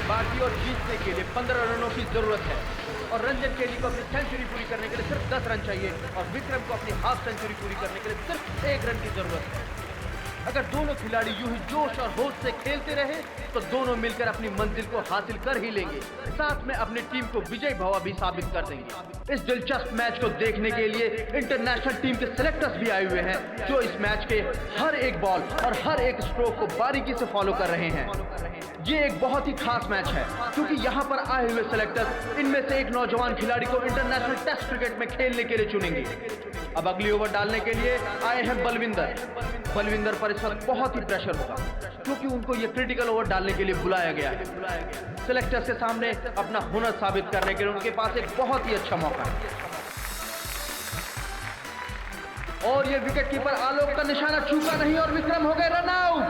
बाकी और जीतने के लिए 15 रनों की जरूरत है और रंजन केली को अपनी सेंचुरी पूरी करने के लिए सिर्फ 10 रन चाहिए और विक्रम को अपनी हाफ सेंचुरी पूरी करने के लिए सिर्फ 1 रन की जरूरत है। अगर दोनों खिलाड़ी यूं ही जोश और होश से खेलते रहे तो दोनों मिलकर अपनी मंजिल को हासिल कर ही लेंगे, साथ में अपनी टीम को विजयी भवा भी साबित कर देंगे। इस दिलचस्प मैच को देखने के लिए इंटरनेशनल टीम के सेलेक्टर्स भी आए हुए हैं जो इस मैच के हर एक बॉल और हर एक स्ट्रोक को बारीकी से फॉलो कर रहे हैं। ये एक बहुत ही खास मैच है क्योंकि यहाँ पर आए हुए सेलेक्टर्स इनमें से एक नौजवान खिलाड़ी को इंटरनेशनल टेस्ट क्रिकेट में खेलने के लिए चुनेंगे। अब अगली ओवर डालने के लिए आए हैं बलविंदर पर इस वक्त बहुत ही प्रेशर होगा क्योंकि उनको ये क्रिटिकल ओवर डालने के लिए बुलाया गया है। सेलेक्टर्स के सामने अपना हुनर साबित करने के लिए उनके पास एक बहुत ही अच्छा मौका है और ये विकेट कीपर आलोक का निशाना चूका नहीं और विक्रम हो गए रन आउट।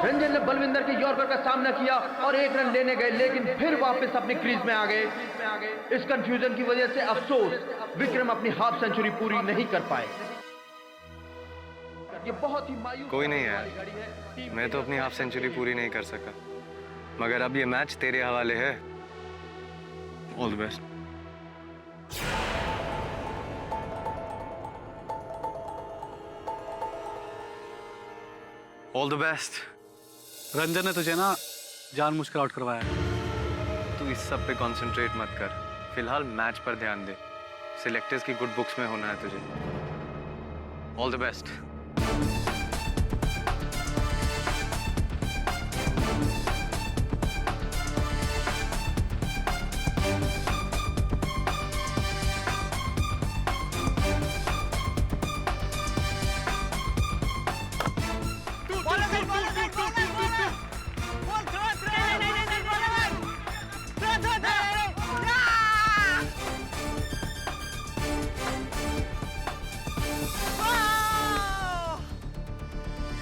रंजन ने बलविंदर के यॉर्कर का सामना किया और 1 रन लेने गए लेकिन फिर वापस अपनी क्रीज में आ गए। इस कंफ्यूजन की वजह से अफसोस विक्रम अपनी हाफ सेंचुरी पूरी नहीं कर पाए। ये बहुत ही मायूस कोई नहीं यार, मैं तो अपनी हाफ सेंचुरी पूरी नहीं कर सका, मगर अब ये मैच तेरे हवाले है। All the best. All the best. Ranjan ने तुझे ना जानबूझकर आउट करवाया है। तू इस सब पे कंसंट्रेट मत कर, फिलहाल मैच पर ध्यान दे। सिलेक्टर्स की गुड बुक्स में होना है तुझे। All the best.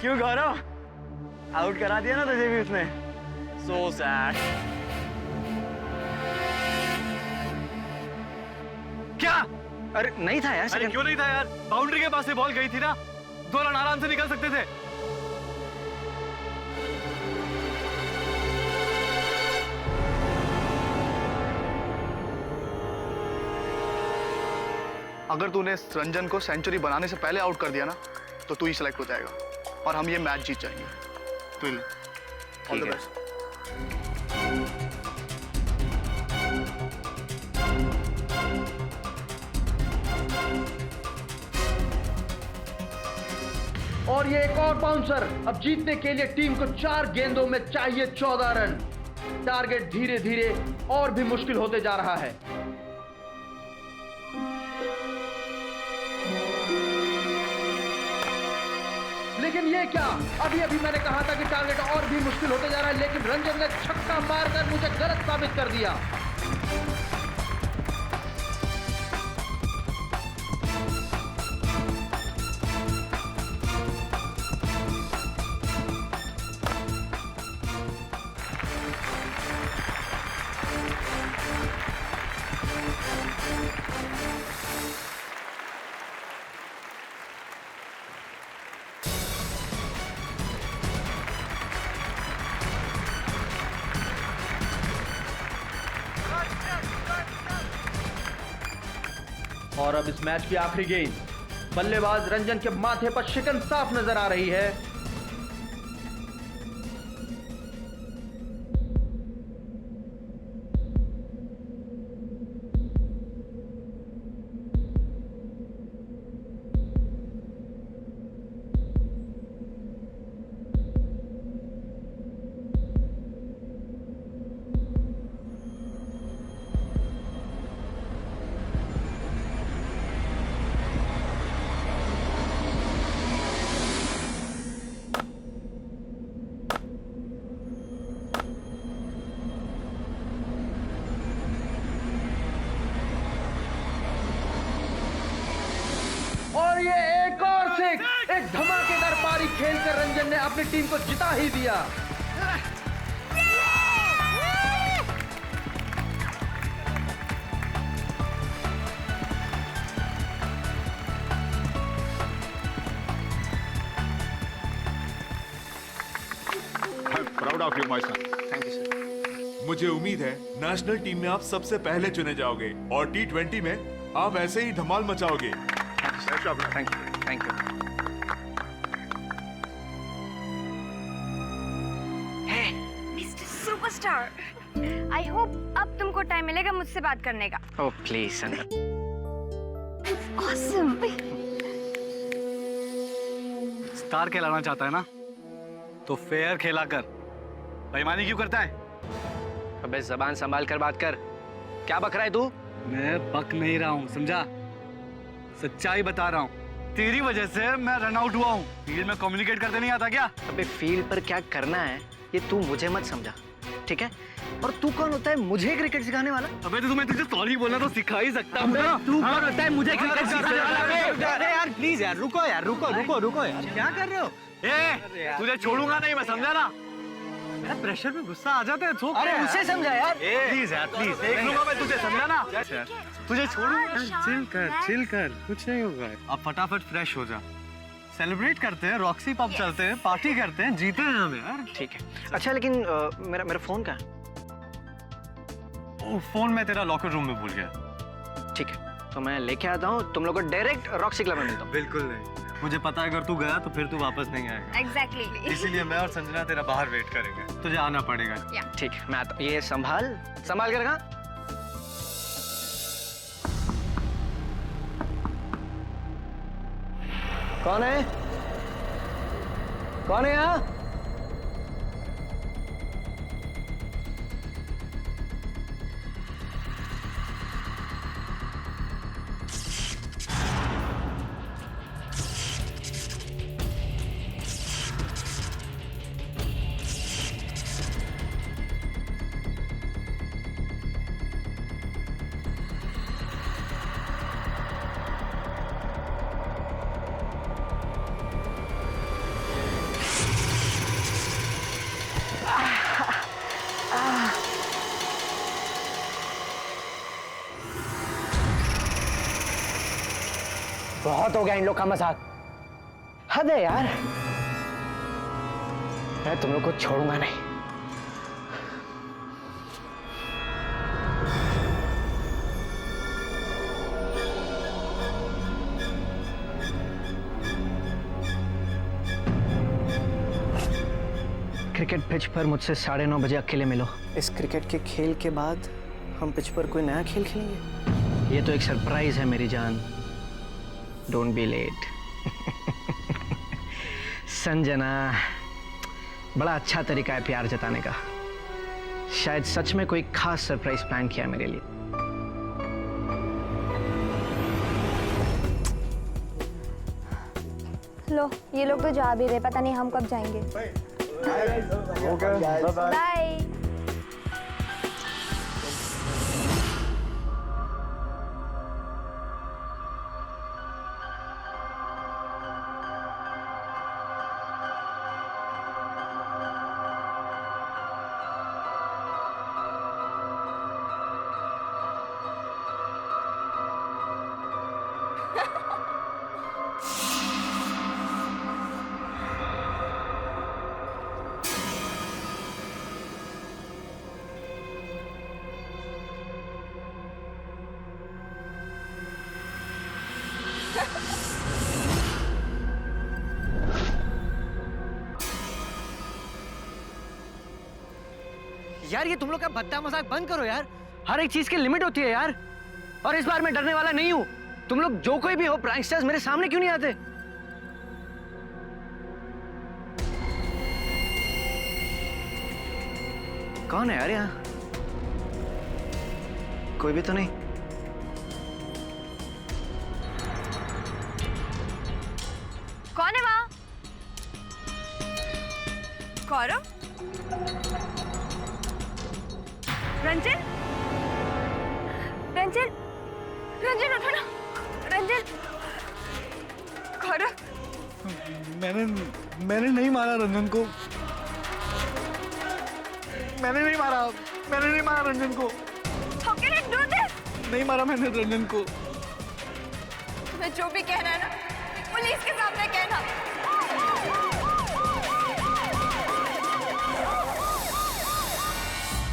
क्यों गौरव, आउट करा दिया ना तुझे भी उसने। So sad. क्या? अरे नहीं था यार। अरे क्यों नहीं था यार, बाउंड्री के पास से बॉल गई थी ना, 2 रन आराम से निकल सकते थे। अगर तूने रंजन को सेंचुरी बनाने से पहले आउट कर दिया ना तो तू ही सिलेक्ट हो जाएगा और हम ये मैच जीत जाएंगे। तो ऑल द बेस्ट। और ये एक और बाउंसर। अब जीतने के लिए टीम को 4 गेंदों में चाहिए 14 रन। टारगेट धीरे धीरे और भी मुश्किल होते जा रहा है। लेकिन ये क्या, अभी अभी मैंने कहा था कि टारगेट और भी मुश्किल होते जा रहा है, लेकिन रंजन ने छक्का मारकर मुझे गलत साबित कर दिया। और अब इस मैच की आखिरी गेंद। बल्लेबाज रंजन के माथे पर शिकन साफ नजर आ रही है। और ये एक और सिक्स, एक धमाकेदार पारी खेलकर रंजन ने अपनी टीम को जिता ही दिया। I'm proud of you, my son. Thank you sir. मुझे उम्मीद है नेशनल टीम में आप सबसे पहले चुने जाओगे और T20 में आप ऐसे ही धमाल मचाओगे। Thank you. Mister superstar, I hope अब तुमको टाइम मिलेगा मुझसे बात करने का। Oh please Sanjana. Awesome. Star कहलाना चाहता है ना, तो फेयर खेला कर। बेईमानी क्यों करता है? अबे जबान संभाल कर बात कर। क्या बक रहा है तू? मैं बक नहीं रहा हूँ, समझा? सच्चाई बता रहा हूँ। तेरी वजह से मैं रन आउट हुआ हूँ। फील्ड में कम्युनिकेट करते नहीं आता क्या? अबे फील्ड पर क्या करना है ये तू मुझे मत समझा, ठीक है? और तू कौन होता है मुझे क्रिकेट सिखाने वाला? अबे तो मैं तुझे सॉरी बोलना तो सिखा ही सकता हूँ ना। तू कौन होता है मुझे क्रिकेट सिखाने वाला? अरे यार प्लीज यार, रुको यार, रुको यार, क्या कर रहे हो? ए, तुझे छोड़ूंगा नहीं मैं, समझा ना? यार प्रेशर में गुस्सा आ जाता है। अरे उसे समझा यार। प्लीज यार, प्लीज देख लूंगा मैं तुझे, समझा ना? तुझे छोड़ूंगा। चिल कर, कुछ नहीं होगा। अब फटाफट फ्रेश हो जा। सेलिब्रेट करते हैं, रॉक्सी पब चलते हैं, पार्टी करते हैं, जीते हैं हम यार। ठीक है। अच्छा लेकिन मेरा फोन कहाँ है? फोन मैं तेरा लॉकर रूम में भूल गया। ठीक है, तो मैं लेके आता हूँ, तुम लोग को डायरेक्ट रॉक्सी क्लब में मिलता हूँ। बिल्कुल नहीं, मुझे पता है अगर तू गया तो फिर तू वापस नहीं आएगा। एग्जैक्टली। इसीलिए मैं और संजना तेरा बाहर वेट करेंगे। तुझे आना पड़ेगा। ठीक है, मैं आता हूँ। ये संभाल के रखा। कौन है यहाँ? बहुत हो गया इन लोग का मजाक। हद है यार। मैं तुम लोग को छोड़ूंगा नहीं। क्रिकेट पिच पर मुझसे 9:30 बजे अकेले मिलो। इस क्रिकेट के खेल के बाद हम पिच पर कोई नया खेल खेलेंगे। ये तो एक सरप्राइज है मेरी जान। Don't be late. संजना, बड़ा अच्छा तरीका है प्यार जताने का। शायद सच में कोई खास सरप्राइज प्लान किया मेरे लिए। लो, ये लोग तो जा भी रहे, पता नहीं हम कब जाएंगे। बाय। यार ये तुम लोग का भद्दा मजाक बंद करो यार। हर एक चीज की लिमिट होती है यार। और इस बार मैं डरने वाला नहीं हूं। तुम लोग जो कोई भी हो, प्रैंकस्टर्स मेरे सामने क्यों नहीं आते? कौन है यार यहाँ? कोई भी तो नहीं। कौन है वहाँ? गौरव? रंजन? रंजन? रंजन उठो ना। रंजन? गौरव? मैंने नहीं मारा रंजन को। मैंने नहीं मारा रंजन को। How can you do this? नहीं मारा मैंने रंजन को। तुम्हें जो भी कहना है ना, पुलिस के सामने कहना।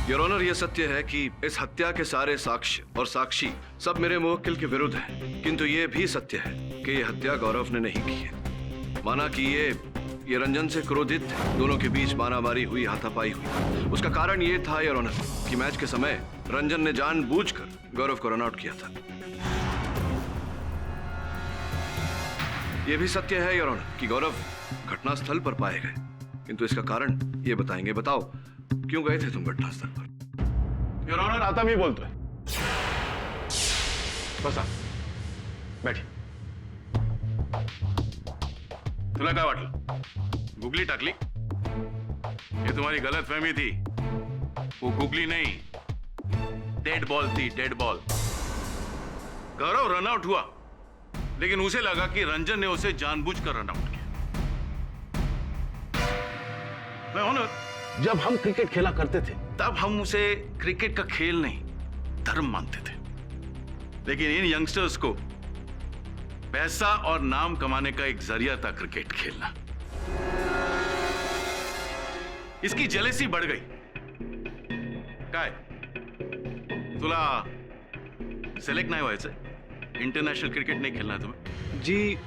योर ऑनर, यह सत्य है कि इस हत्या के सारे साक्ष्य और साक्षी सब मेरे मुवक्किल के विरुद्ध हैं, किंतु यह भी सत्य है कि यह हत्या गौरव ने नहीं की है। माना कि ये रंजन से क्रोधित थे, दोनों के बीच मारामारी हुई, हाथापाई हुई। उसका कारण ये था योर ऑनर कि मैच के समय रंजन ने जानबूझकर गौरव को रन आउट किया था। यह भी सत्य है योर ऑनर कि गौरव घटनास्थल पर पाए गए, किंतु इसका कारण ये बताएंगे। बताओ, क्यों गए थे तुम घटनास्थल पर? योर ऑनर, आता भी बोलतोय. बसा, बैठी. तुला काय वाटलं? गुगली टाकली? ये तुम्हारी गलतफहमी थी. वो गुगली नहीं, डेड बॉल थी, डेड बॉल. गौरव रन आउट हुआ, लेकिन उसे लगा कि रंजन ने उसे जानबूझकर रन आउट किया. मैं ऑनर, जब हम क्रिकेट खेला करते थे तब हम उसे क्रिकेट का खेल नहीं, धर्म मानते थे. लेकिन इन यंगस्टर्स को पैसा और नाम कमाने का एक जरिया था क्रिकेट खेलना. इसकी जेलेसी बढ़ गई. काय तुला सिलेक्ट नाही व्हायचं? इंटरनॅशनल क्रिकेट नहीं खेलना है तुम्हें? जी,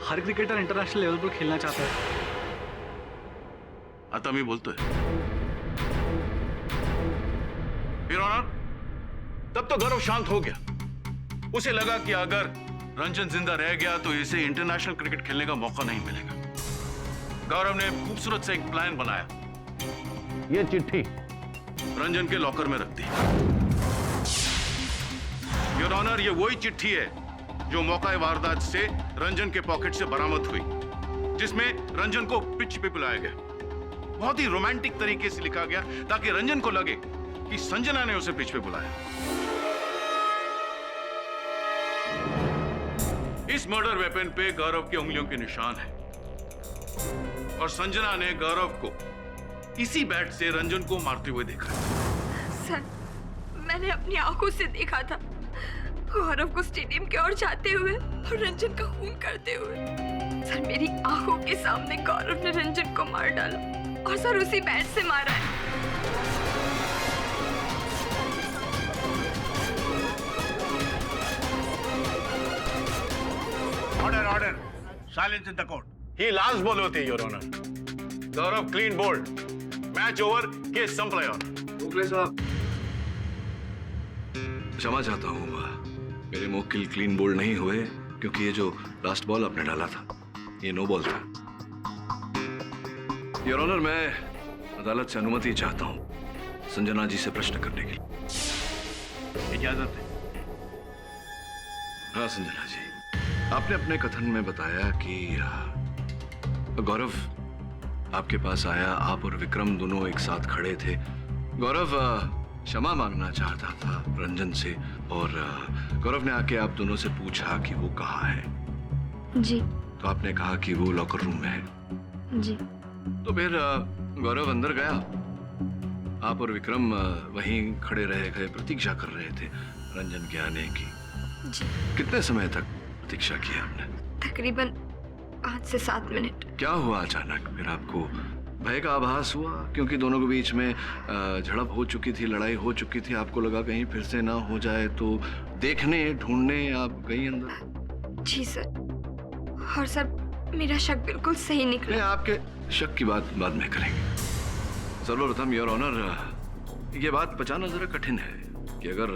हर क्रिकेटर इंटरनेशनल लेवल पर खेलना चाहता है. आता मी बोलतोय. योर ऑनर, तब तो गौरव शांत हो गया. उसे लगा कि अगर रंजन जिंदा रह गया तो इसे इंटरनेशनल क्रिकेट खेलने का मौका नहीं मिलेगा. गौरव ने खूबसूरत से एक प्लान बनाया. ये चिट्ठी रंजन के लॉकर में रख दी. योर ऑनर, ये वही चिट्ठी है जो मौका वारदात से रंजन के पॉकेट से बरामद हुई, जिसमें रंजन को पिच पे बुलाया गया. बहुत ही रोमांटिक तरीके से लिखा गया ताकि रंजन को लगे कि संजना ने उसे पिच पे बुलाया. इस मर्डर वेपन पे गौरव की उंगलियों के निशान है और संजना ने गौरव को इसी बैट से रंजन को मारते हुए देखा है. सर, मैंने अपनी आंखों से देखा था गौरव को स्टेडियम की ओर जाते हुए और रंजन का खून करते हुए. सर, मेरी आंखों के सामने गौरव ने रंजन को मार डाला और सर उसी बैट से मारा है. Order order silence in the court. ही लास्ट बॉल होती, your honour. Gaurav clean bowled. Match over, case संपला. मुखले साहब, क्षमा चाहता हूँ, मेरे मुवक्किल क्लीन बोल्ड नहीं हुए क्योंकि ये जो लास्ट बॉल आपने डाला था ये नो बॉल था. योर ऑनर, मैं अदालत से अनुमति चाहता हूँ संजना जी से प्रश्न करने के लिए. इजाजत है. हाँ संजना जी, आपने अपने कथन में बताया कि गौरव आपके पास आया, आप और विक्रम दोनों एक साथ खड़े थे. गौरव क्षमा मांगना चाहता था रंजन से और गौरव ने आके आप दोनों से पूछा कि वो कहाँ है. जी. तो आपने कहा कि वो लॉकर रूम में है. जी. तो फिर गौरव अंदर गया, आप और विक्रम वहीं खड़े रहे गए, प्रतीक्षा कर रहे थे रंजन के आने की. जी. कितने समय तक प्रतीक्षा की आपने? तकरीबन 5 से 7 मिनट. क्या हुआ अचानक? फिर आपको भय का आभास हुआ क्योंकि दोनों के बीच में झड़प हो चुकी थी, लड़ाई हो चुकी थी. आपको लगा कहीं फिर से ना हो जाए, तो देखने ढूंढने आप गई अंदर? जी सर. और सर, मेरा शक बिल्कुल सही निकला. नहीं, आपके शक की बात बाद में करेंगे. सर्वप्रथम योर ऑनर, ये बात पचाना जरा कठिन है कि अगर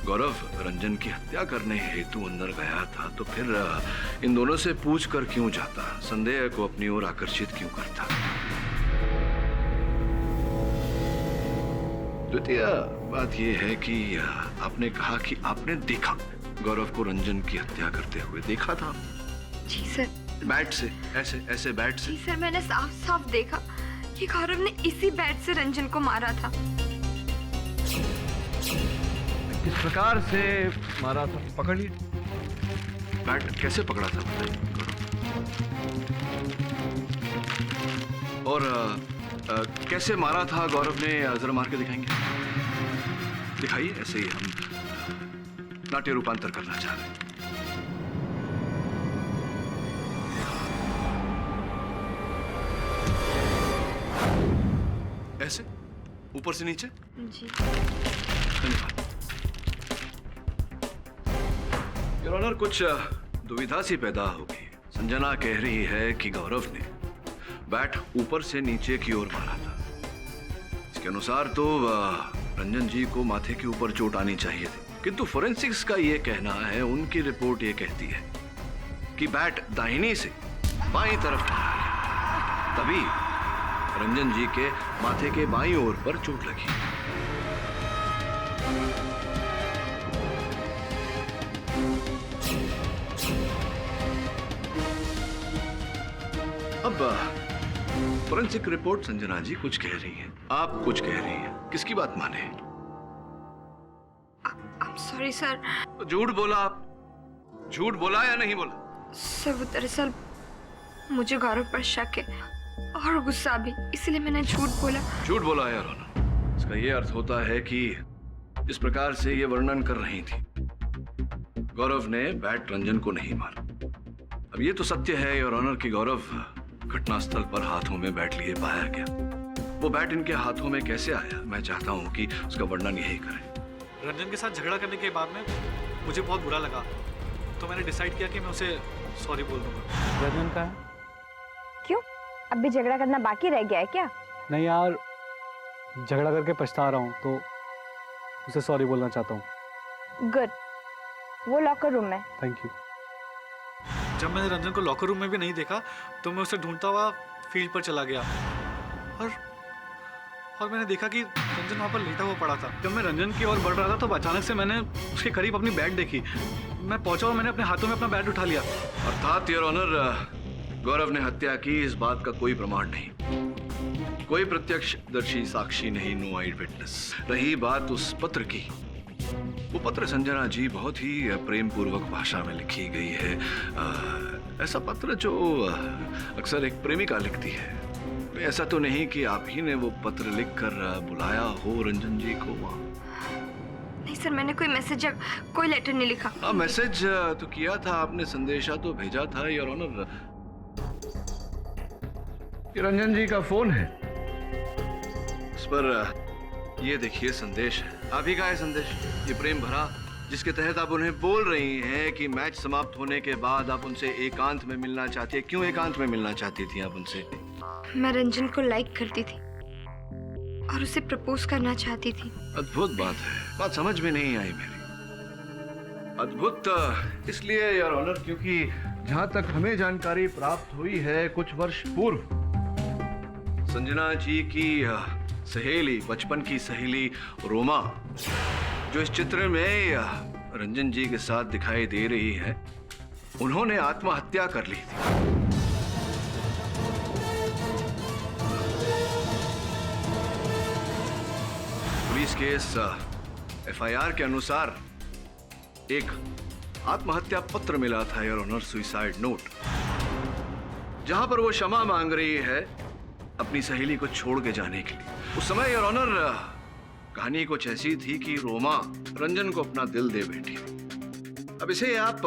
गौरव रंजन की हत्या करने हेतु अंदर गया था तो फिर इन दोनों से पूछ कर क्यों जाता, संदेह को अपनी ओर आकर्षित क्यों करता. द्वितीय बात यह है कि आपने कहा कि आपने देखा गौरव को रंजन की हत्या करते हुए. देखा था? जी सर. बैट से, ऐसे ऐसे बैट से? जी सर, मैंने साफ साफ देखा कि गौरव ने इसी बैट से रंजन को मारा था. किस प्रकार से मारा था? पकड़ लिए. बैट कैसे पकड़ा था बताइए. और कैसे मारा था गौरव ने, जरा मार के दिखाएंगे? दिखाइए. ऐसे ही हम नाट्य रूपांतर करना चाह रहे हैं. ऐसे ऊपर से नीचे। जी। धन्यवाद। योर ऑनर, कुछ दुविधा सी पैदा हो गई। संजना कह रही है कि गौरव ने बैट ऊपर से नीचे की ओर मारा था। इसके अनुसार तो रंजन जी को माथे के ऊपर चोट आनी चाहिए थी, किंतु फोरेंसिक्स का ये कहना है, उनकी रिपोर्ट ये कहती है कि बैट दाहिनी से बाईं तरफ मारा गया, तभी रंजन जी के माथे के बाईं ओर पर चोट लगी। अब फोरेंसिक रिपोर्ट संजना जी कुछ कह रही है, आप कुछ कह रही हैं, किसकी बात माने? Sorry sir. झूठ बोला आप, झूठ बोला या नहीं बोला? सर वो दरअसल मुझे गौरव पर शक है और गुस्सा भी, इसलिए मैंने झूठ बोला। झूठ बोला यार ऑनर। इसका ये अर्थ होता है कि इस प्रकार से ये वर्णन कर रही थी, गौरव ने बैट रंजन को नहीं मारा। अब ये तो सत्य है योर ऑनर कि गौरव घटनास्थल पर हाथों में बैट लिए पाया गया। वो बैट इनके हाथों में कैसे आया, मैं चाहता हूँ कि उसका वर्णन यही करें। रंजन के साथ झगड़ा करने के बाद में मुझे बहुत बुरा लगा, तो मैंने डिसाइड किया कि मैं उसे सॉरी बोल दूंगा। रंजन का क्यों? अब भी झगड़ा करना बाकी रह गया है क्या? नहीं यार, झगड़ा करके पछता रहा हूँ, तो उसे सॉरी बोलना चाहता हूँ। गुड। वो लॉकर रूम में। Thank you. जब मैंने रंजन को लॉकर रूम में भी नहीं देखा, तो मैं उसे ढूंढता हुआ फील्ड पर चला गया और मैंने देखा कि रंजन वहाँ पर लेटा हुआ पड़ा था। जब मैं रंजन की ओर बढ़ रहा था, तो अचानक से मैंने उसके करीब अपनी बैट देखी। मैं पहुंचा और मैंने अपने हाथों में अपना बैट उठा लिया। अर्थात योर ऑनर, गौरव ने हत्या की, इस बात का कोई प्रमाण नहीं, कोई प्रत्यक्षदर्शी साक्षी नहीं, नो आई विटनेस। रही बात उस पत्र की, वो पत्र संजना जी बहुत ही प्रेम पूर्वक भाषा में लिखी गई है। ऐसा पत्र जो अक्सर एक प्रेमिका लिखती है। ऐसा तो नहीं कि आप ही ने वो पत्र लिखकर बुलाया हो रंजन जी को वहाँ? नहीं सर, मैंने कोई मैसेज या कोई लेटर नहीं लिखा। हाँ, मैसेज तो किया था आपने, संदेशा तो भेजा था योर ऑनर। ये रंजन जी का फोन है, इस पर ये देखिए संदेश है। आप ही का है संदेश, ये प्रेम भरा, जिसके तहत आप उन्हें बोल रही हैं कि मैच समाप्त होने के बाद आप उनसे एकांत में मिलना चाहती है। क्यों एकांत में मिलना चाहती थी आप उनसे? मैं रंजन को लाइक करती थी और उसे प्रपोज करना चाहती थी। अद्भुत बात है, बात समझ में नहीं आई मेरी। अद्भुत इसलिए योर ऑनर क्योंकि जहां तक हमें जानकारी प्राप्त हुई है, कुछ वर्ष पूर्व संजना जी की सहेली, बचपन की सहेली रोमा, जो इस चित्र में रंजन जी के साथ दिखाई दे रही है, उन्होंने आत्महत्या कर ली थी। पुलिस के इस एफआईआर के अनुसार एक आत्महत्या पत्र मिला था योर ऑनर, सुसाइड नोट, जहां पर वो क्षमा मांग रही है अपनी सहेली को छोड़ के जाने के लिए। उस समय योर ऑनर कहानी कुछ ऐसी थी कि रोमा रंजन को अपना दिल दे बैठी थी। अब इसे आप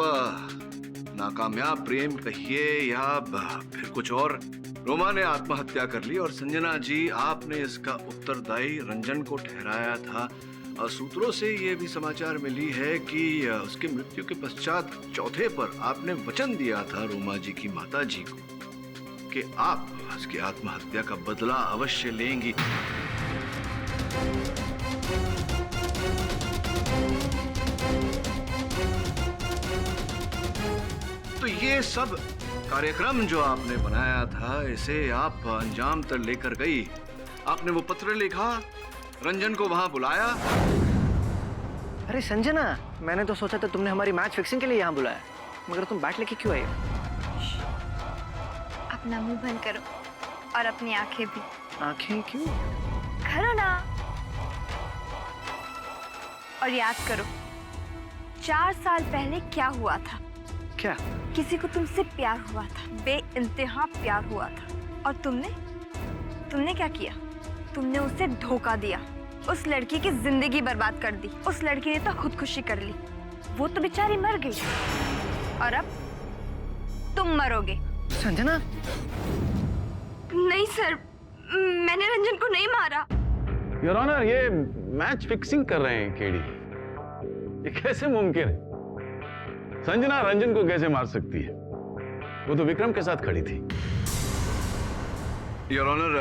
नाकामयाब प्रेम कहिए या फिर कुछ और, रोमा ने आत्महत्या कर ली और संजना जी, आपने इसका उत्तरदायी रंजन को ठहराया था। सूत्रों से यह भी समाचार मिली है कि उसकी मृत्यु के पश्चात चौथे पर आपने वचन दिया था रोमा जी की माता जी को कि आप उसकी आत्महत्या का बदला अवश्य लेंगी। तो ये सब कार्यक्रम जो आपने बनाया था, इसे आप अंजाम तक लेकर गई। आपने वो पत्र लिखा, रंजन को वहां बुलाया। अरे संजना, मैंने तो सोचा था तुमने हमारी मैच फिक्सिंग के लिए यहाँ बुलाया, मगर तुम बैट लेके क्यों आई हो? अपना मुंह बंद करो और अपनी आंखें भी। आंखें क्यों? करो ना। और याद करो 4 साल पहले क्या हुआ था। क्या? किसी को तुमसे प्यार हुआ था, बेइंतहा प्यार हुआ था, और तुमने क्या किया? तुमने उसे धोखा दिया, उस लड़की की जिंदगी बर्बाद कर दी। उस लड़की ने तो खुदकुशी कर ली, वो तो बेचारी मर गई, और अब तुम मरोगे। संजना? नहीं सर, मैंने रंजन को नहीं मारा। योर ऑनर, ये मैच फिक्सिंग कर रहे हैं केडी। ये कैसे मुमकिन है? संजना रंजन को कैसे मार सकती है? वो तो विक्रम के साथ खड़ी थी। योर ऑनर,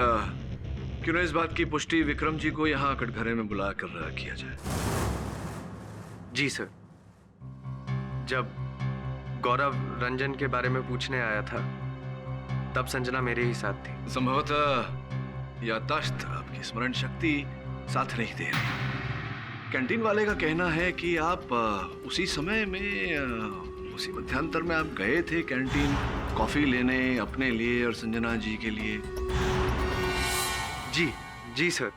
क्यों ना इस बात की पुष्टि विक्रम जी को यहाँ कटघरे में बुला कर किया जाए। जी सर। जब गौरव रंजन के बारे में पूछने आया था तब संजना मेरे ही साथ थी। संभवतः याददाश्त, आपकी स्मरण शक्ति साथ नहीं दे रही। कैंटीन वाले का कहना है कि आप उसी समय में, उसी मध्यांतर में आप गए थे कैंटीन कॉफी लेने अपने लिए और संजना जी के लिए। जी सर।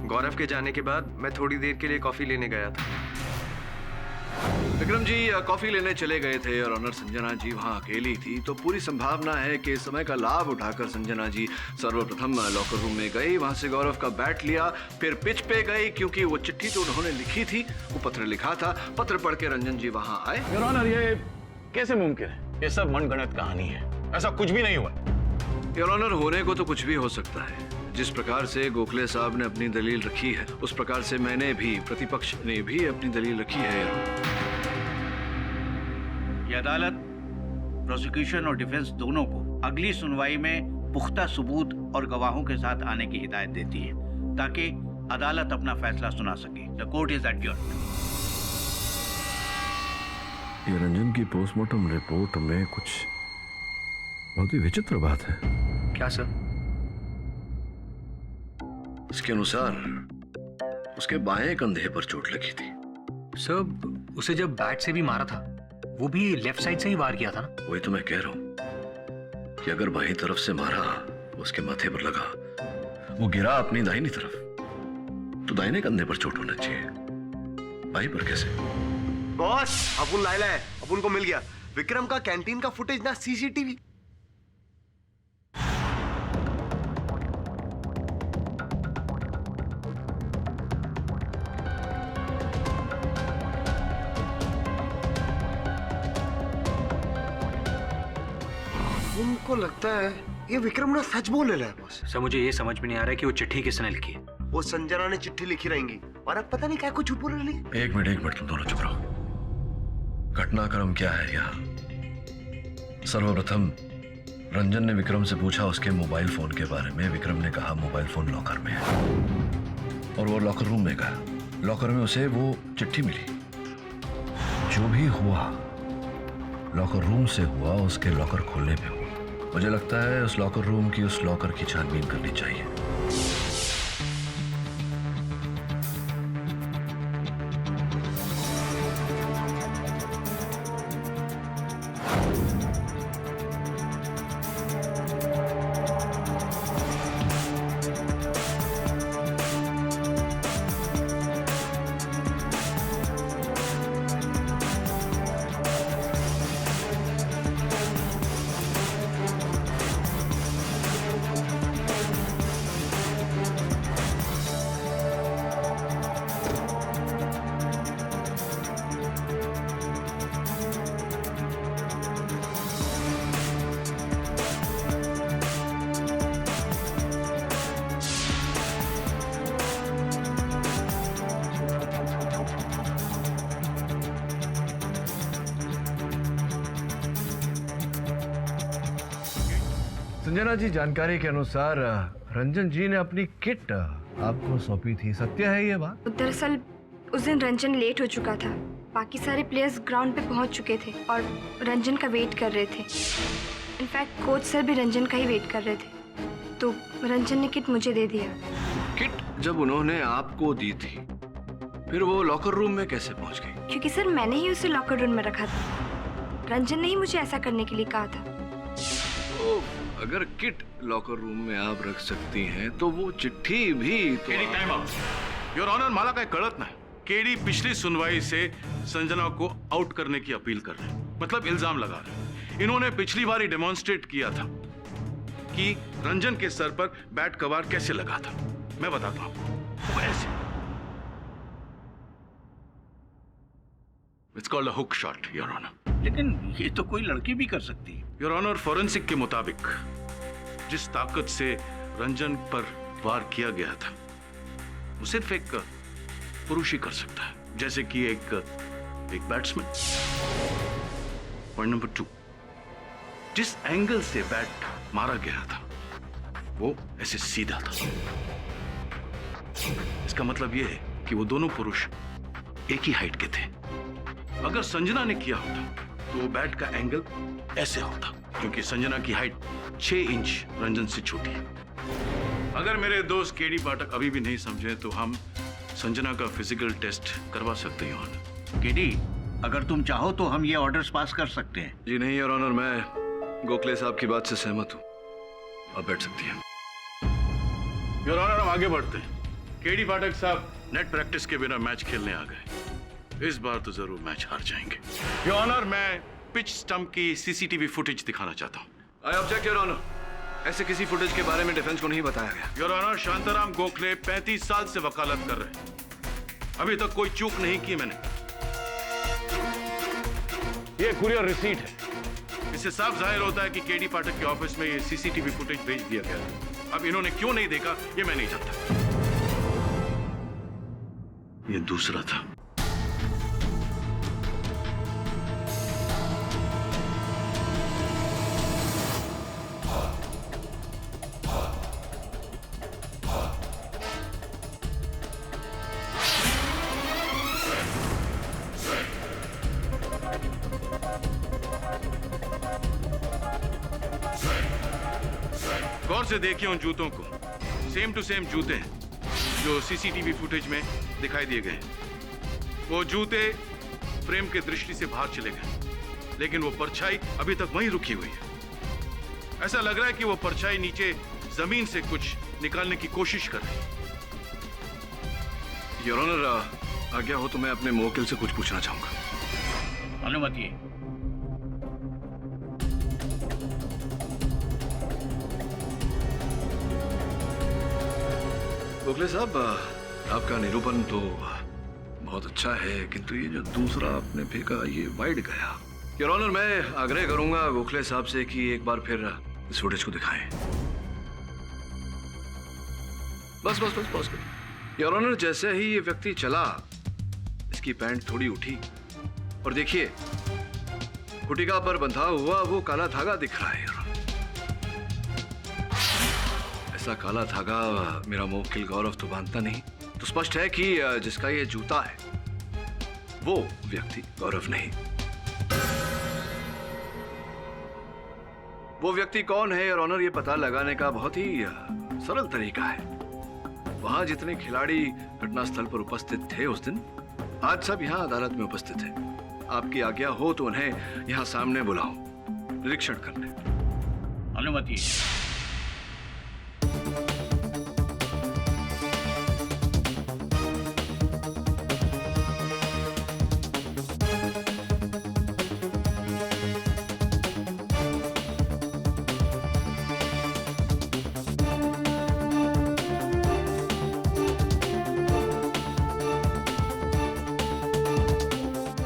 गौरव के जाने के बाद मैं थोड़ी देर के लिए कॉफी लेने गया था। विक्रम जी कॉफी लेने चले गए थे और ऑनर संजना जी वहां अकेली थी, तो पूरी संभावना है कि इस समय का लाभ उठाकर संजना जी सर्वप्रथम लॉकर रूम में गई, वहां से गौरव का बैट लिया, फिर पिच पे गई, क्योंकि वो चिट्ठी जो उन्होंने लिखी थी वो पत्र लिखा था। पत्र पढ़ के रंजन जी वहां आए। योर ऑनर, ये कैसे मुमकिन है? ये सब मनगढ़ंत कहानी है, ऐसा कुछ भी नहीं हुआ। योर ऑनर, होने को तो कुछ भी हो सकता है। जिस प्रकार से गोखले साहब ने अपनी दलील रखी है उस प्रकार से मैंने भी, प्रतिपक्ष ने भी अपनी दलील रखी है। ये अदालत प्रोसिक्यूशन और डिफेंस दोनों को अगली सुनवाई में पुख्ता सबूत और गवाहों के साथ आने की हिदायत देती है ताकि अदालत अपना फैसला सुना सके। The court is adjourned. ये रंजन की पोस्टमार्टम रिपोर्ट में कुछ बहुत ही विचित्र बात है। क्या सर? इसके अनुसार उसके बाएं कंधे पर चोट लगी थी। सर, उसे जब बैट से भी मारा था वो भी लेफ्ट साइड से ही वार किया था ना? वही तो मैं कह रहा हूं कि अगर बाएं तरफ से मारा, उसके माथे पर लगा, वो गिरा अपनी दाहिनी तरफ, तो दाहिने कंधे पर चोट होना चाहिए, बाई पर कैसे? बॉस, अपुन लायला है, अपुन को मिल गया विक्रम का कैंटीन का फुटेज ना सीसीटीवी। उनको लगता है ये विक्रम ना सच बोल रहा है बॉस। सर, मुझे ये समझ में नहीं आ रहा है कि वो चिट्ठी किसने लिखी है। वो संजना ने चिट्ठी लिखी रहेंगी और अब पता नहीं क्या कुछ झूठ बोल रही है। एक मिनट तुम दोनों चुप रहो। घटनाक्रम क्या है यहाँ? सर्वप्रथम रंजन ने विक्रम से पूछा उसके मोबाइल फोन के बारे में। विक्रम ने कहा मोबाइल फोन लॉकर में है और वो लॉकर रूम में गया। लॉकर में उसे वो चिट्ठी मिली। जो भी हुआ लॉकर रूम से हुआ, उसके लॉकर खोलने पे हुआ। मुझे लगता है उस लॉकर रूम की, उस लॉकर की छानबीन करनी चाहिए। संजना जी, जानकारी के अनुसार रंजन जी ने अपनी किट आपको सौंपी थी, सत्य है ये बात? दरअसल उस दिन रंजन लेट हो चुका था। बाकी सारे प्लेयर्स ग्राउंड पे पहुंच चुके थे और रंजन का वेट कर रहे थे। इनफैक्ट कोच सर भी रंजन का ही वेट कर रहे थे, तो रंजन ने किट मुझे दे दिया। किट जब उन्होंने आपको दी थी फिर वो लॉकर रूम में कैसे पहुंच गई? क्योंकि सर मैंने ही उसे लॉकर रूम में रखा था। रंजन ने ही मुझे ऐसा करने के लिए कहा था। तो अगर किट लॉकर रूम में आप रख सकती हैं तो वो चिट्ठी भी तो केडी, टाइम आउट। योर ऑनर, मला काय कळत नाही। केडी पिछली सुनवाई से संजना को आउट करने की अपील कर रहे हैं, मतलब इल्जाम लगा रहे हैं। इन्होंने पिछली बार ही डेमोन्स्ट्रेट किया था कि रंजन के सर पर बैट कवर कैसे लगा था। मैं बताता हूं आपको, वो ऐसे। It's called a hook shot, your honour. लेकिन ये तो कोई लड़की भी कर सकती है। योर ऑनर, फोरेंसिक के मुताबिक जिस ताकत से रंजन पर वार किया गया था वो सिर्फ एक पुरुष ही कर सकता है, जैसे कि एक बैट्समैन। पॉइंट नंबर 2, जिस एंगल से बैट मारा गया था वो ऐसे सीधा था। इसका मतलब यह है कि वो दोनों पुरुष एक ही हाइट के थे। अगर संजना ने किया होता तो वो बैट का एंगल ऐसे होता, क्योंकि संजना की हाइट 6 इंच रंजन से छोटी है। अगर मेरे दोस्त केडी पाठक अभी भी नहीं समझे तो हम संजना का फिजिकल टेस्ट करवा सकते हैं। ऑनर केडी, अगर तुम चाहो तो हम ये ऑर्डर्स पास कर सकते हैं। जी नहीं योर ऑनर, मैं गोखले साहब की बात से सहमत हूँ। आप बैठ सकती हैं। योर ऑनर, हम आगे बढ़ते हैं। केडी पाठक साहब नेट प्रैक्टिस के बिना मैच खेलने आ गए। इस बार तो जरूर मैच हार जाएंगे। योर ऑनर, मैं पिच स्टंप की सीसीटीवी फुटेज दिखाना चाहता हूँ। आई ऑब्जेक्ट योर ऑनर, ऐसे किसी फुटेज के बारे में डिफेंस को नहीं बताया गया। योर ऑनर, शांताराम गोखले 35 साल से वकालत कर रहे हैं, अभी तक कोई चूक नहीं की मैंने। ये कुरियर रिसीट है, इससे साफ जाहिर होता है कि केडी पाठक के ऑफिस में ये सीसीटीवी फुटेज भेज दिया गया है। अब इन्होंने क्यों नहीं देखा ये मैं नहीं जानता। ये दूसरा था। गौर से देखिए उन जूतों को, सेम टू सेम जूते हैं जो सीसीटीवी फुटेज में दिखाई दिए गए। वो जूते फ्रेम के दृष्टि से बाहर चले गए, लेकिन वो परछाई अभी तक वहीं रुकी हुई है। ऐसा लग रहा है कि वो परछाई नीचे जमीन से कुछ निकालने की कोशिश कर रही है। योर ऑनर, आज्ञा हो तो मैं अपने मुवक्किल से कुछ पूछना चाहूंगा। अनुमति है। गोखले साहब, आपका निरूपण तो बहुत अच्छा है, किंतु ये जो दूसरा आपने फेंका ये वाइड गया। योर ऑनर, मैं आग्रह करूंगा गोखले साहब से कि एक बार फिर इस फुटेज को दिखाएं। बस बस बस बस। योर ऑनर, जैसे ही ये व्यक्ति चला इसकी पैंट थोड़ी उठी और देखिए गुटिका पर बंधा हुआ वो काला धागा दिख रहा है। ऐसा काला धागा मेरा मुवक्किल गौरव तो बांधता नहीं, तो स्पष्ट है कि जिसका ये जूता है वो व्यक्ति गौरव नहीं। वो व्यक्ति कौन है योर ऑनर, ये पता लगाने का बहुत ही सरल तरीका है। वहां जितने खिलाड़ी घटनास्थल पर उपस्थित थे उस दिन, आज सब यहाँ अदालत में उपस्थित हैं। आपकी आज्ञा हो तो उन्हें यहाँ सामने बुलाओ निरीक्षण करने। अनुमति।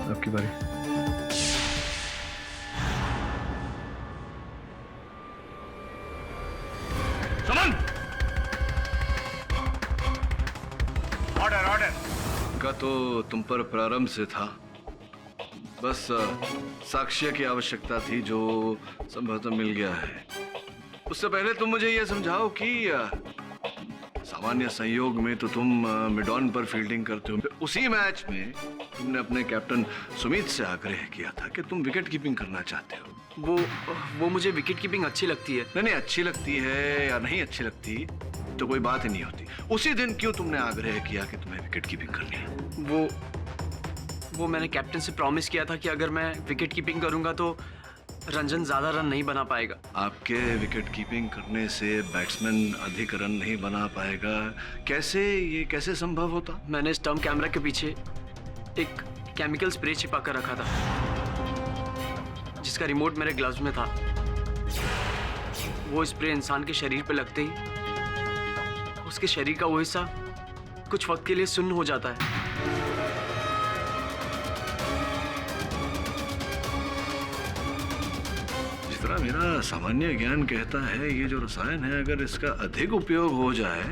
आपकी बारी। समन! Order order. का तो तुम पर प्रारंभ से था, बस साक्ष्य की आवश्यकता थी जो संभवतः मिल गया है। उससे पहले तुम मुझे यह समझाओ कि सामान्य संयोग में तो तुम मिड ऑन पर फील्डिंग करते हो। उसी मैच में तुमने अपने कैप्टन सुमित से आग्रह किया था कि तुम विकेट कीपिंग करना चाहते हो। वो मुझे विकेट कीपिंग अच्छी लगती है। नहीं, अच्छी लगती है या नहीं अच्छी लगती तो कोई बात ही नहीं होती। उसी दिन क्यों तुमने आग्रह किया कि तुम्हें विकेट कीपिंग करनी है? वो मैंने कैप्टन से प्रॉमिस किया था कि अगर मैं विकेट कीपिंग करूंगा तो रंजन ज्यादा रन नहीं बना पाएगा। आपके विकेट कीपिंग करने से बैट्समैन अधिक रन नहीं बना पाएगा, ये कैसे संभव होता? मैंने स्टंप कैमरा के पीछे एक केमिकल स्प्रे छिपा कर रखा था जिसका रिमोट मेरे ग्लव्स में था। वो स्प्रे इंसान के शरीर पे लगते ही उसके शरीर का वो हिस्सा कुछ वक्त के लिए सुन्न हो जाता है। जिस तरह मेरा सामान्य ज्ञान कहता है, ये जो रसायन है अगर इसका अधिक उपयोग हो जाए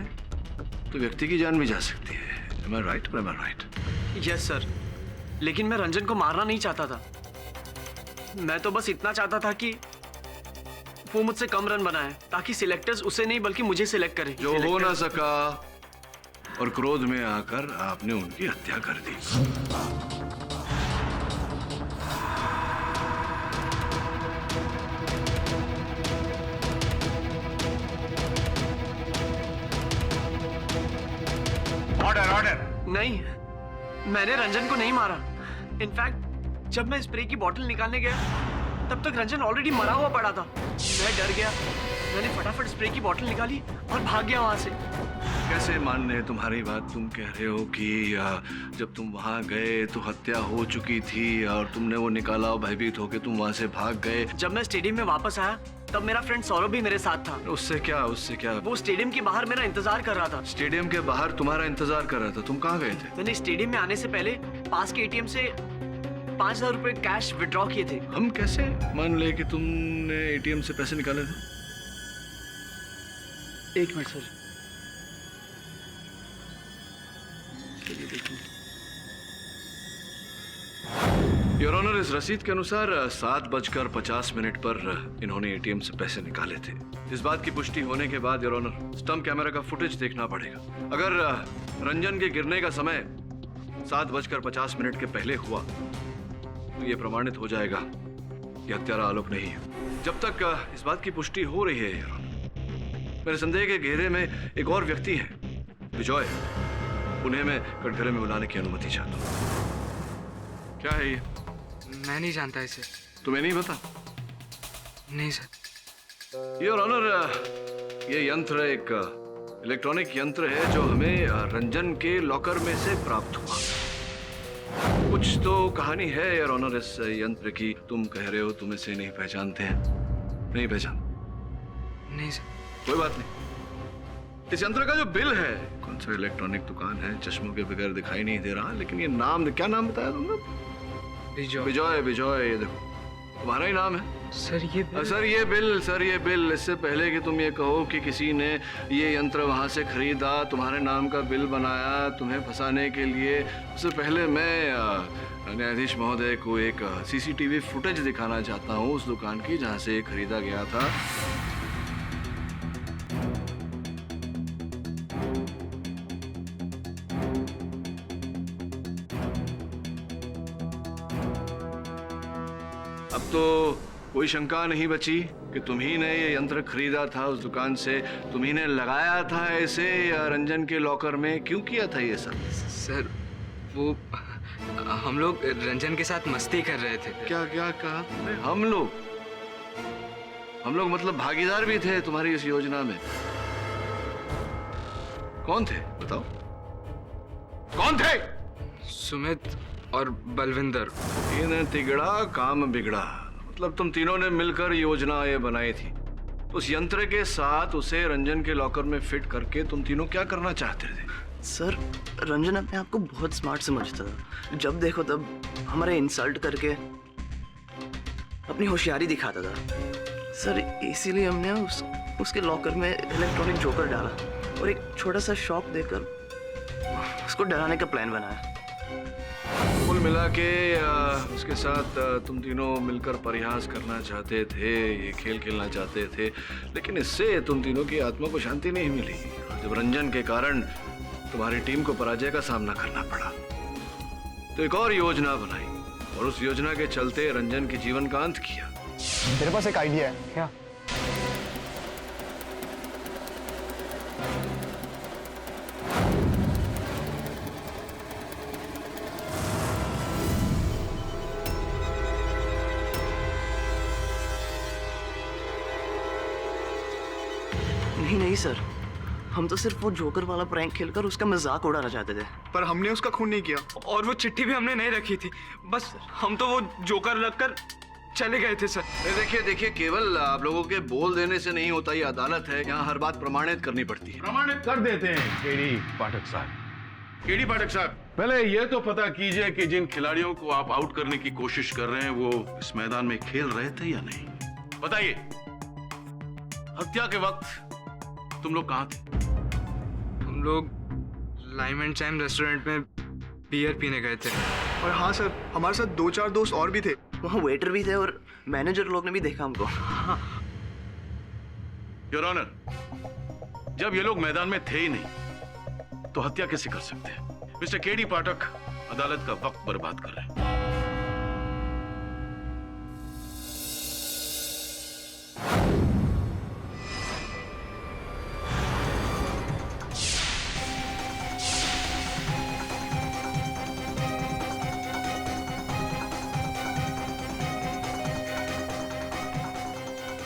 तो व्यक्ति की जान भी जा सकती है। Am I right or am I right? Yes sir, लेकिन मैं रंजन को मारना नहीं चाहता था। मैं तो बस इतना चाहता था कि वो मुझसे कम रन बनाए ताकि सिलेक्टर्स उसे नहीं बल्कि मुझे सिलेक्ट करें। जो हो ना सका और क्रोध में आकर आपने उनकी हत्या कर दी। Order order. नहीं, मैंने रंजन को नहीं मारा। इनफैक्ट जब मैं स्प्रे की बोतल निकालने गया तब तक रंजन ऑलरेडी मरा हुआ पड़ा था। मैं डर गया, मैंने फटाफट स्प्रे की बोतल निकाली और भाग गया वहां से। कैसे मानने तुम्हारी बात? तुम कह रहे हो कि जब तुम वहां गए तो हत्या हो चुकी थी और तुमने वो निकाला और भयभीत होकर तुम वहां से भाग गए। जब मैं स्टेडियम में वापस आया तब मेरा फ्रेंड सौरभ भी मेरे साथ था। उससे क्या? उससे क्या? वो स्टेडियम के बाहर मेरा इंतजार कर रहा था। स्टेडियम के बाहर तुम्हारा इंतजार कर रहा था? तुम कहाँ गए थे? मैंने स्टेडियम में आने से पहले पास के एटीएम से 5,000 रुपए कैश विड्रॉ किए थे। हम कैसे मान ले कि तुमने एटीएम से पैसे निकाले थे? 1 मिनट सर, चलिए देखिए। योर ऑनर, इस रसीद के अनुसार 7:50 पर इन्होंने एटीएम से पैसे निकाले थे। इस बात की पुष्टि होने के बाद योर ऑनर स्टंप कैमरा का फुटेज देखना पड़ेगा। अगर रंजन के गिरने का समय 7:50 के पहले हुआ तो ये प्रमाणित हो जाएगा कि हत्यारा आलोक नहीं है। जब तक इस बात की पुष्टि हो रही है योर ऑनर, मेरे संदेह के घेरे में एक और व्यक्ति है, विजय। उन्हें मैं कटघरे में बुलाने की अनुमति चाहता हूँ। क्या है ये? मैं नहीं जानता इसे। तुम्हें नहीं पता? नहीं सर। योर ऑनर, ये यंत्र एक इलेक्ट्रॉनिक यंत्र है जो हमें रंजन के लॉकर में से प्राप्त हुआ। कुछ तो कहानी है योर ऑनर इस यंत्र की। तुम कह रहे हो तुम इसे नहीं पहचानते हैं? नहीं पहचान? नहीं सर। कोई बात नहीं। इस यंत्र का जो बिल है, कौन सा इलेक्ट्रॉनिक दुकान है, चश्मों के बगैर दिखाई नहीं दे रहा, लेकिन ये नाम, क्या नाम बताया तुमने? विजय। विजय, ये देखो तुम्हारा ही नाम है। सर ये बिल इससे पहले कि तुम ये कहो कि किसी ने ये यंत्र वहां से खरीदा, तुम्हारे नाम का बिल बनाया तुम्हें फंसाने के लिए, उससे पहले मैं न्यायाधीश महोदय को एक सीसीटीवी फुटेज दिखाना चाहता हूँ उस दुकान की जहाँ से ये खरीदा गया था। अब तो कोई शंका नहीं बची कि तुम्ही ने ये यंत्र खरीदा था उस दुकान से, तुम्ही ने लगाया था इसे या रंजन के लॉकर में? क्यों किया था ये सब? सर वो हम लोग रंजन के साथ मस्ती कर रहे थे। क्या क्या कहा तुमने? हम लोग मतलब भागीदार भी थे तुम्हारी इस योजना में? कौन थे बताओ, कौन थे? सुमित और बलविंदर। तीन तिगड़ा काम बिगड़ा, मतलब तुम तीनों ने मिलकर योजना ये बनाई थी। उस यंत्र के साथ उसे रंजन के लॉकर में फिट करके तुम तीनों क्या करना चाहते थे? सर, रंजन अपने आप को बहुत स्मार्ट समझता था। जब देखो तब हमारे इंसल्ट करके अपनी होशियारी दिखाता था। सर, इसीलिए हमने उसके लॉकर में इलेक्ट्रॉनिक जोकर डाला और एक छोटा सा शॉक देकर उसको डराने का प्लान बनाया। कुल मिला के उसके साथ तुम तीनों मिलकर प्रयास करना चाहते थे, ये खेल खेलना चाहते थे, लेकिन इससे तुम तीनों की आत्मा को शांति नहीं मिली। जब रंजन के कारण तुम्हारी टीम को पराजय का सामना करना पड़ा तो एक और योजना बनाई और उस योजना के चलते रंजन के जीवन का अंत किया। मेरे पास एक आइडिया है। क्या? नहीं सर, हम तो सिर्फ वो जोकर वाला प्रैंक खेलकर उसका मजाक उड़ाना चाहते थे। पर हमने उसका खून नहीं किया और वो चिट्ठी भी हमने नहीं रखी थी, बस हम तो वो जोकर लगकर चले गए थे सर। देखिए केवल आप लोगों के बोल देने से नहीं होता, ये अदालत है, यहाँ हर बात प्रमाणित करनी पड़ती है। प्रमाणित कर देते हैं केडी पाठक साहब। केडी पाठक साहब, पहले ये तो पता कीजिए कि जिन खिलाड़ियों को आप आउट करने की कोशिश कर रहे हैं वो इस मैदान में खेल रहे थे या नहीं, बताइए। हत्या के वक्त तुम लोग कहाँ थे? हम लोग लाइम एंड चैम रेस्टोरेंट में बियर पीने गए थे। और हाँ सर, हमारे साथ 2-4 दोस्त और भी थे। वहाँ वेटर भी थे और मैनेजर लोग ने भी देखा हमको। योर ऑनर, जब ये लोग मैदान में थे ही नहीं तो हत्या कैसे कर सकते हैं? मिस्टर केडी पाठक अदालत का वक्त बर्बाद कर रहे हैं।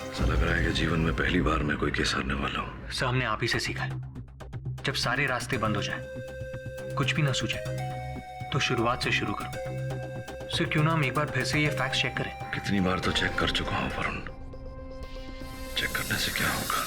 ऐसा लग रहा है कि जीवन में पहली बार मैं कोई केस हारने वाला हूँ। सामने आप ही से सीखा है। जब सारे रास्ते बंद हो जाए, कुछ भी ना सूझे, तो शुरुआत से शुरू करो। सर क्यों ना हम एक बार फिर से ये फैक्ट्स चेक करें? कितनी बार तो चेक कर चुका हूँ वरुण। चेक करने से क्या होगा?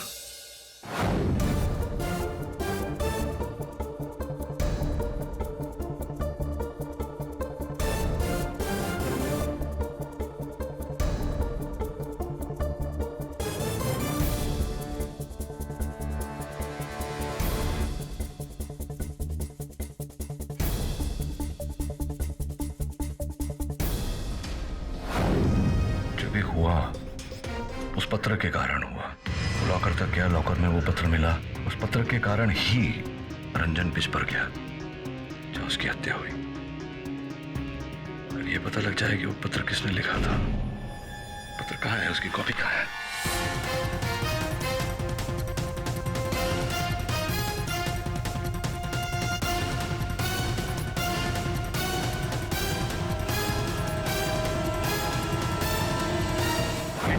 हुआ उस पत्र के कारण हुआ। लॉकर तक गया, लॉकर में वो पत्र मिला। उस पत्र के कारण ही रंजन पिच पर गया जो उसकी हत्या हुई। अगर ये पता लग जाए कि वो पत्र किसने लिखा था, पत्र कहाँ है, उसकी कॉपी कहाँ है?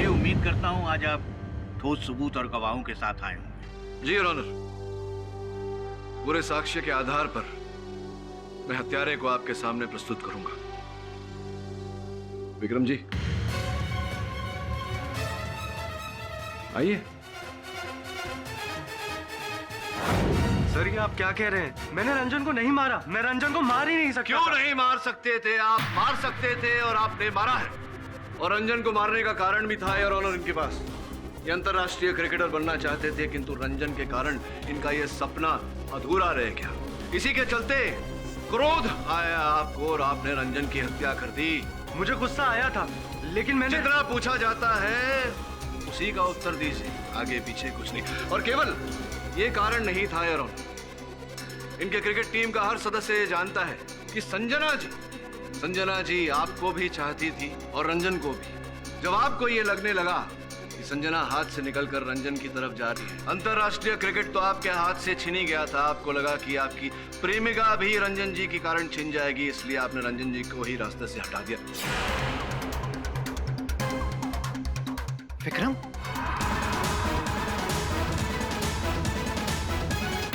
उम्मीद करता हूं आज आप ठोस सबूत और गवाहों के साथ आए होंगे। जी योर ऑनर, पूरे साक्ष्य के आधार पर मैं हत्यारे को आपके सामने प्रस्तुत करूंगा। विक्रम जी आइए। सर ये आप क्या कह रहे हैं? मैंने रंजन को नहीं मारा। मैं रंजन को मार ही नहीं सकता। क्यों नहीं मार सकते थे? आप मार सकते थे और आपने मारा है। और रंजन को मारने का कारण भी था योर ऑनर इनके पास। ये अंतरराष्ट्रीय क्रिकेटर बनना चाहते थे, किंतु रंजन के कारण इनका ये सपना अधूरा रह गया। इसी के चलते क्रोध आया आपको और आपने रंजन की हत्या कर दी। मुझे गुस्सा आया था, लेकिन मैंने जितना पूछा जाता है उसी का उत्तर दीजिए, आगे पीछे कुछ नहीं। और केवल ये कारण नहीं था योर ऑनर, इनके क्रिकेट टीम का हर सदस्य ये जानता है कि संजना जी आपको भी चाहती थी और रंजन को भी। जब आपको ये लगने लगा कि संजना हाथ से निकलकर रंजन की तरफ जा रही है, अंतरराष्ट्रीय क्रिकेट तो आपके हाथ से छीनी गया था। आपको लगा कि आपकी प्रेमिका भी रंजन जी के कारण छिन जाएगी, इसलिए आपने रंजन जी को ही रास्ते से हटा दिया। विक्रम,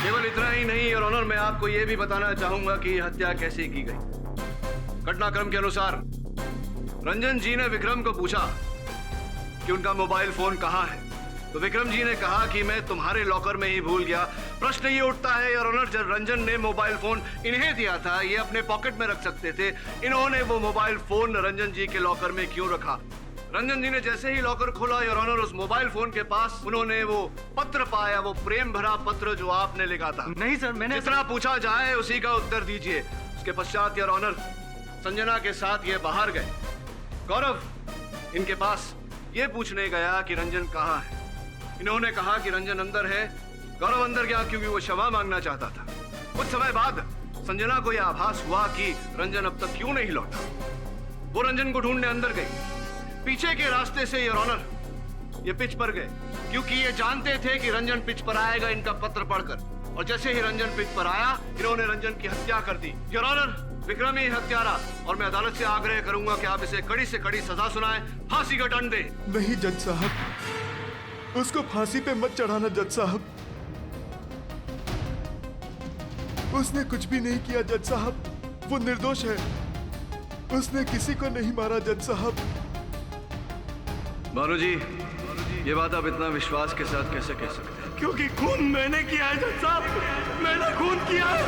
केवल इतना ही नहीं और ऑनर, मैं आपको यह भी बताना चाहूंगा कि हत्या कैसे की गई। घटनाक्रम के अनुसार रंजन जी ने विक्रम को पूछा कि उनका मोबाइल फोन कहाँ है, तो विक्रम जी ने कहा कि मैं तुम्हारे लॉकर में ही भूल गया। प्रश्न ये उठता है योर ऑनर, जब रंजन ने मोबाइल फोन इन्हें दिया था, ये अपने पॉकेट में रख सकते थे, इन्होंने वो मोबाइल फोन रंजन जी के लॉकर में क्यों रखा? रंजन जी ने जैसे ही लॉकर खोला योर ऑनर, उस मोबाइल फोन के पास उन्होंने वो पत्र पाया, वो प्रेम भरा पत्र जो आपने लिखा था। नहीं सर, मैंने जितना पूछा जाए उसी का उत्तर दीजिए। उसके पश्चात योर ऑनर संजना के साथ ये बाहर गए। गौरव इनके पास ये पूछने गया कि रंजन कहाँ है। इन्होंने कहा कि रंजन अंदर है। गौरव अंदर गया क्योंकि वो क्षमा मांगना चाहता था। कुछ समय बाद संजना को यह आभास हुआ कि रंजन अब तक क्यों नहीं लौटा। वो रंजन को ढूंढने अंदर गई। पीछे के रास्ते से योर ऑनर ये पिच पर गए क्योंकि ये जानते थे कि रंजन पिच पर आएगा इनका पत्र पढ़कर। और जैसे ही रंजन पिच पर आया, इन्होंने रंजन की हत्या कर दी। योर ऑनर, विक्रम ही हत्यारा, और मैं अदालत से आग्रह करूंगा कि आप इसे कड़ी से कड़ी सजा सुनाएं, फांसी का दंड दें। नहीं जज साहब, उसको फांसी पे मत चढ़ाना जज साहब। उसने कुछ भी नहीं किया जज साहब, वो निर्दोष है। उसने किसी को नहीं मारा जज साहब। भानु जी, ये बात आप इतना विश्वास के साथ कैसे कह सकते हैं? क्योंकि खून मैंने किया है जज साहब, मैंने खून किया है।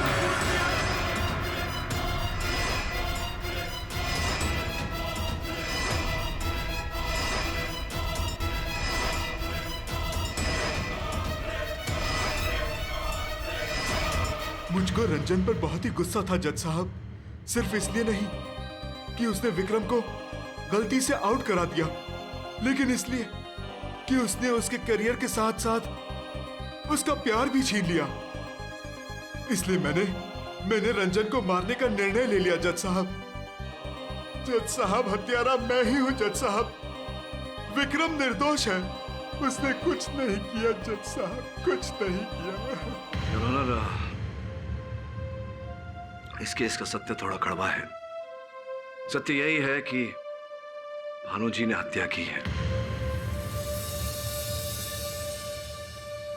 मुझको रंजन पर बहुत ही गुस्सा था जज साहब। सिर्फ इसलिए नहीं कि उसने विक्रम को गलती से आउट करा दिया, लेकिन इसलिए कि उसने उसके करियर के साथ साथ उसका प्यार भी छीन लिया। इसलिए मैंने रंजन को मारने का निर्णय ले लिया जज साहब। जज साहब, हत्यारा मैं ही हूं जज साहब। विक्रम निर्दोष है, उसने कुछ नहीं किया जज साहब, कुछ नहीं किया। योर ऑनर, इस केस का सत्य थोड़ा कड़वा है। सत्य यही है कि भानु जी ने हत्या की है।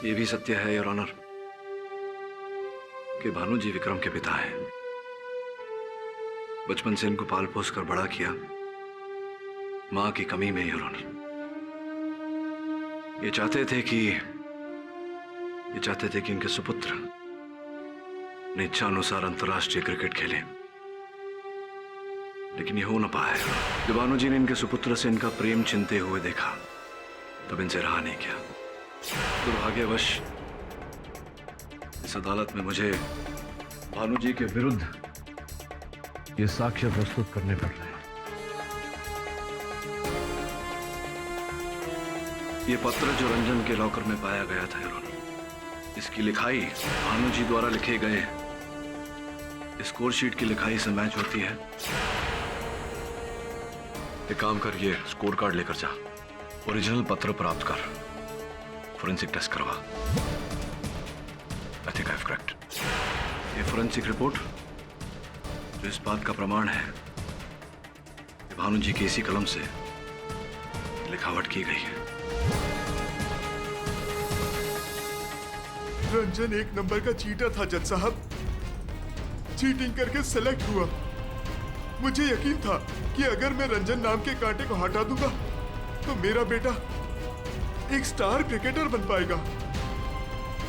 यह भी सत्य है योर ऑनर कि भानु जी विक्रम के पिता हैं। बचपन से इनको पाल पोस कर बड़ा किया, मां की कमी में योर ऑनर। ये चाहते थे कि इनके सुपुत्र अपनी इच्छा अनुसार अंतर्राष्ट्रीय क्रिकेट खेले, लेकिन ये हो न पाया। जब भानु जी ने इनके सुपुत्र से इनका प्रेम छिनते हुए देखा तब इनसे रहा नहीं गया। दुर्भाग्यवश इस अदालत में मुझे भानु जी के विरुद्ध ये साक्ष्य प्रस्तुत करने पड़ रहे हैं। ये पत्र जो रंजन के लॉकर में पाया गया था योर ऑनर, इसकी लिखाई भानु जी द्वारा लिखे गए स्कोर शीट की लिखाई से मैच होती है। एक काम कर, ये स्कोर कार्ड लेकर जा, ओरिजिनल पत्र प्राप्त कर, फोरेंसिक टेस्ट करवा। I think I have cracked. ये फोरेंसिक रिपोर्ट जो इस बात का प्रमाण है कि भानु जी की इसी कलम से लिखावट की गई है। रंजन एक नंबर का चीटर था जज साहब। चीटिंग करके सेलेक्ट हुआ। मुझे यकीन था कि अगर मैं रंजन नाम के कांटे को हटा दूंगा तो मेरा बेटा एक स्टार क्रिकेटर बन पाएगा,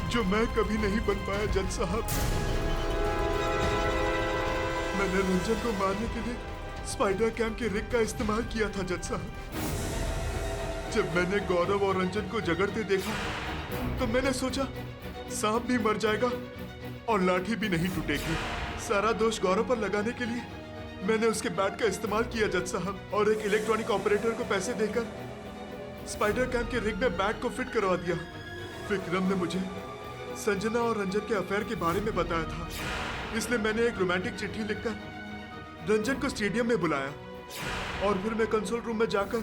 जो मैं कभी नहीं बन पाया जज साहब। मैंने रंजन को मारने के लिए स्पाइडर कैम के रिग का इस्तेमाल किया था जज साहब। जब मैंने गौरव और रंजन को झगड़ते देखा तो मैंने सोचा सांप भी मर जाएगा और लाठी भी नहीं टूटेगी। सारा दोष गौरव पर लगाने के लिए मैंने उसके बैट का इस्तेमाल किया जज साहब, और एक इलेक्ट्रॉनिक ऑपरेटर को पैसे देकर स्पाइडर कैम के रिग में बैट को फिट करवा दिया। विक्रम ने मुझे संजना और रंजन के अफेयर के बारे में बताया था, इसलिए मैंने एक रोमांटिक चिट्ठी लिखकर रंजन को स्टेडियम में बुलाया और फिर मैं कंसोल रूम में जाकर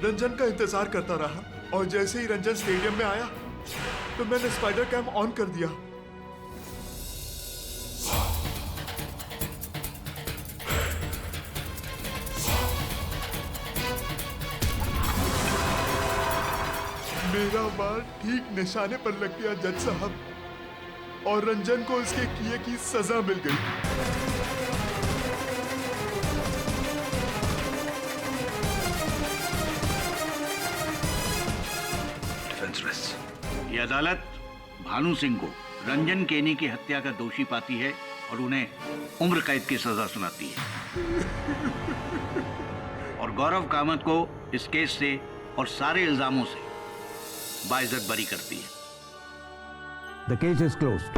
रंजन का इंतजार करता रहा। और जैसे ही रंजन स्टेडियम में आया तो मैंने स्पाइडर कैम ऑन कर दिया। मेरा वार ठीक निशाने पर लग गया जज साहब, और रंजन को उसके किए की सजा मिल गई। ये अदालत भानु सिंह को रंजन केनी की हत्या का दोषी पाती है और उन्हें उम्र कैद की सजा सुनाती है, और गौरव कामत को इस केस से और सारे इल्जामों से बाइज्जत बरी करती है। The case is closed.